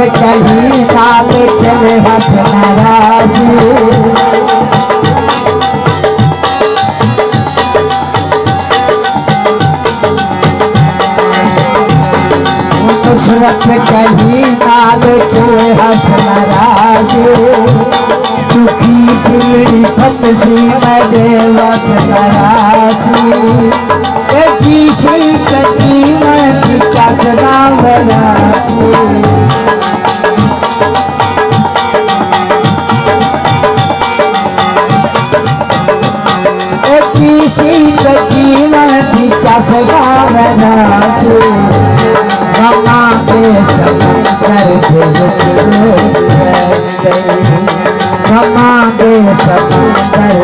कहीं साल चले हाथ नाराजी सूरत कहीं साल चले हाथ नाराजी दुखी दिली फटसी मैं देवत नाराजी किसी कती मैं चकरा बनाती ममा के समंदर ममा के समंदर